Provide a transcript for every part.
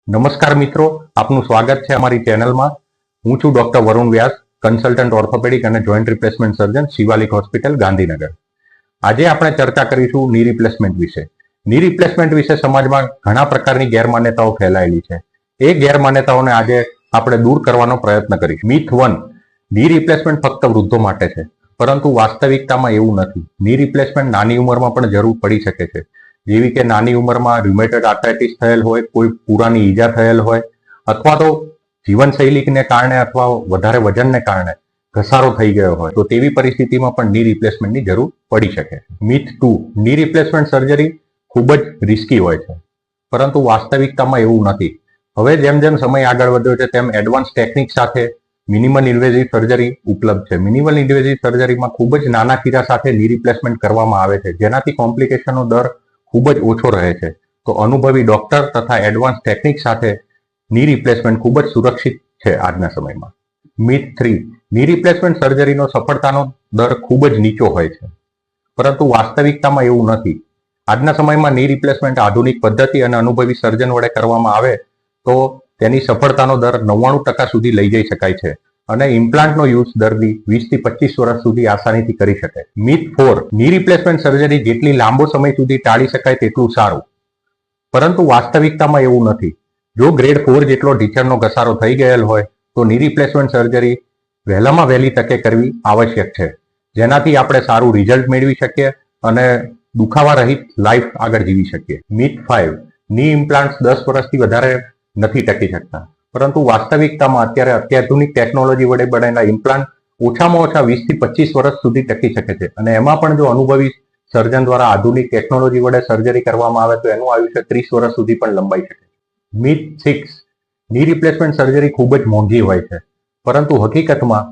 નમસ્કાર મિત્રો, આપનું સ્વાગત છે અમારી ચેનલમાં. હું છું ડોક્ટર વરુણ વ્યાસ, કન્સલ્ટન્ટ ઓર્થોપેડિક અને જોઈન્ટ રિપ્લેસમેન્ટ સર્જન, શિવાલિક હોસ્પિટલ, ગાંધીનગર. આજે આપણે ચર્ચા કરીશું ની રિપ્લેસમેન્ટ વિશે. ની રિપ્લેસમેન્ટ વિશે સમાજમાં ઘણા પ્રકારની ગેરમાન્યતાઓ ફેલાયેલી છે. એ ગેરમાન્યતાઓને આજે આપણે દૂર કરવાનો પ્રયત્ન કરીશું. મિથ 1, ની રિપ્લેસમેન્ટ ફક્ત વૃદ્ધો માટે છે, પરંતુ વાસ્તવિકતામાં એવું નથી. ની રિપ્લેસમેન્ટ નાની ઉંમરમાં પણ જરૂર પડી શકે છે, જેવી કે નાની ઉંમરમાં રુમેટોઇડ આર્થરાઇટિસ થયેલ હોય, કોઈ પુરાની ઈજા થયેલ હોય, અથવા તો જીવનશૈલીને કારણે અથવા વધારે વજનને કારણે ઘસારો થઈ ગયો હોય, તો તેવી પરિસ્થિતિમાં પણ ની રિપ્લેસમેન્ટની જરૂર પડી શકે. મિથ 2, ની રિપ્લેસમેન્ટ સર્જરી ખૂબ જ રિસ્કી હોય છે, પરંતુ વાસ્તવિકતામાં એવું નથી. હવે જેમ જેમ સમય આગળ વધ્યો છે તેમ એડવાન્સ ટેકનિક સાથે મિનિમલ ઇન્વેઝિવ સર્જરી ઉપલબ્ધ છે. મિનિમલ ઇન્વેઝિવ સર્જરીમાં ખૂબ જ નાના ખીરા સાથે ની રિપ્લેસમેન્ટ કરવામાં આવે છે, જેનાથી કોમ્પ્લિકેશનનો દર ખૂબ જ ઓછો રહે છે. તો અનુભવી ડોક્ટર તથા એડવાન્સ ટેકનિક સાથે ની રિપ્લેસમેન્ટ ખૂબ જ સુરક્ષિત છે આજના સમયમાં. મિથ 3, ની રિપ્લેસમેન્ટ સર્જરીનો સફળતાનો દર ખૂબ જ નીચો હોય છે, પરંતુ વાસ્તવિકતામાં એવું નથી. આજના સમયમાં ની રિપ્લેસમેન્ટ આધુનિક પદ્ધતિ અને અનુભવી સર્જન વડે કરવામાં આવે તો તેની સફળતાનો દર 99% સુધી લઈ જઈ શકાય છે, અને ઇમ્પ્લાન્ટનો યુઝ દર્દી 20 થી 25 વર્ષ સુધી આસાનીથી કરી શકે. મિથ 4, ની રિપ્લેસમેન્ટ સર્જરી જેટલી લાંબો સમય સુધી ટાળી શકાય તેટલું સારું, પરંતુ વાસ્તવિકતામાં એવું નથી. જો ગ્રેડ 4 જેટલો ઢીંચણનો ઘસારો થઈ ગયેલ હોય તો ની રિપ્લેસમેન્ટ સર્જરી વહેલામાં વહેલી તકે કરવી આવશ્યક છે, જેનાથી આપણે સારું રિઝલ્ટ મેળવી શકીએ અને દુખાવા રહિત લાઈફ આગળ જીવી શકીએ. મિથ 5, ની ઇમ્પ્લાન્ટ્સ 10 વર્ષથી વધારે નથી ટકી શકતા, પરંતુ વાસ્તવિકતામાં અત્યારે અત્યાધુનિક ટેકનોલોજી વડે બનેલા ઇમ્પ્લાન્ટ ઓછામાં ઓછા 20 થી 25 વર્ષ સુધી ટકી શકે છે, અને એમાં પણ જો અનુભવી સર્જન દ્વારા આધુનિક ટેકનોલોજી વડે સર્જરી કરવામાં આવે તો એનું આયુષ્ય 30 વર્ષ સુધી પણ લંબાઈ શકે. મિથ 6, ની રિપ્લેસમેન્ટ સર્જરી ખૂબ જ મોંઘી હોય છે, પરંતુ હકીકતમાં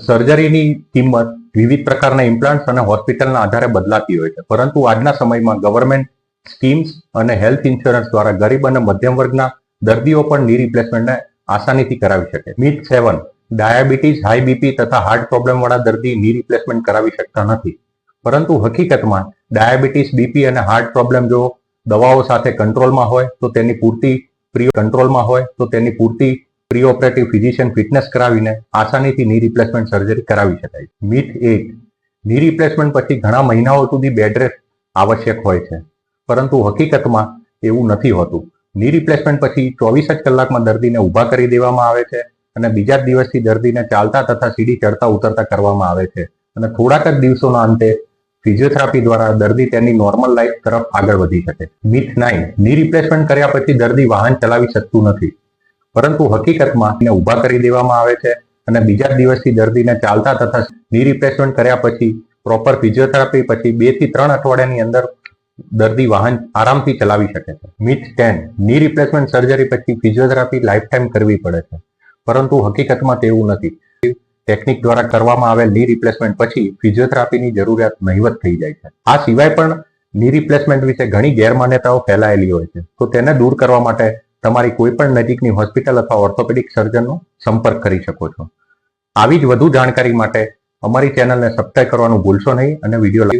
સર્જરીની કિંમત વિવિધ પ્રકારના ઇમ્પ્લાન્ટ્સ અને હોસ્પિટલના આધારે બદલાતી હોય છે, પરંતુ આજના સમયમાં ગવર્મેન્ટ સ્કીમ્સ અને હેલ્થ ઇન્સ્યોરન્સ દ્વારા ગરીબ અને મધ્યમ વર્ગના દર્દીઓ પણ ની રિપ્લેસમેન્ટને આસાનીથી કરાવી શકે. મિથ 7, ડાયાબિટીસ, હાઈ બીપી તથા હાર્ટ પ્રોબ્લેમ વાળા દર્દી ની રિપ્લેસમેન્ટ કરાવી શકતા નથી, પરંતુ હકીકતમાં ડાયાબિટીસ, બીપી અને હાર્ટ પ્રોબ્લેમ જો દવાઓ સાથે કંટ્રોલમાં હોય તો તેની પૂરતી પ્રી ઓપરેટિવ ફિઝિશિયન ફિટનેસ કરાવીને આસાનીથી ની રિપ્લેસમેન્ટ સર્જરી કરાવી શકાય. મિથ 8, ની રિપ્લેસમેન્ટ પછી ઘણા મહિનાઓ સુધી બેડ રેસ્ટ આવશ્યક હોય છે, પરંતુ હકીકતમાં એવું નથી હોતું. ની રિપ્લેસમેન્ટ પછી 24 જ કલાકમાં દર્દીને ઊભા કરી દેવામાં આવે છે, અને બીજા જ દિવસથી દર્દીને ચાલતા તથા સીડી ચડતા ઉતરતા કરવામાં આવે છે, અને થોડાક જ દિવસોના અંતે ફિઝિયોથેરાપી દ્વારા દર્દી તેની નોર્મલ લાઈફ તરફ આગળ વધી શકે. મિથ 9, ની રિપ્લેસમેન્ટ કર્યા પછી દર્દી વાહન ચલાવી શકતું નથી, પરંતુ હકીકતમાં તેને ઊભા કરી દેવામાં આવે છે, અને બીજા દિવસથી દર્દીને ચાલતા તથા ની રિપ્લેસમેન્ટ કર્યા પછી પ્રોપર ફિઝિયોથેરાપી પછી 2 થી 3 અઠવાડિયાની અંદર દર્દી વાહન આરામથી ચલાવી શકે છે. મિથ 10, ની રિપ્લેસમેન્ટ સર્જરી પછી ફિઝિયોથેરાપી લાઈફ ટાઈમ કરવી પડે છે, પરંતુ હકીકતમાં તેવું નથી. ટેકનિક દ્વારા કરવામાં આવેલ ની રિપ્લેસમેન્ટ પછી ફિઝિયોથેરાપીની જરૂરિયાત નહિવત થઈ જાય છે. આ સિવાય પણ ની રિપ્લેસમેન્ટ વિશે ઘણી ગેરમાન્યતાઓ ફેલાયેલી હોય છે, તો તેને દૂર કરવા માટે તમારી કોઈ પણ નજીકની હોસ્પિટલ અથવા ઓર્થોપેડિક સર્જનનો સંપર્ક કરી શકો છો. આવી જ વધુ જાણકારી માટે અમારી ચેનલને સબસ્ક્રાઇબ કરવાનું ભૂલશો નહીં અને વિડીયો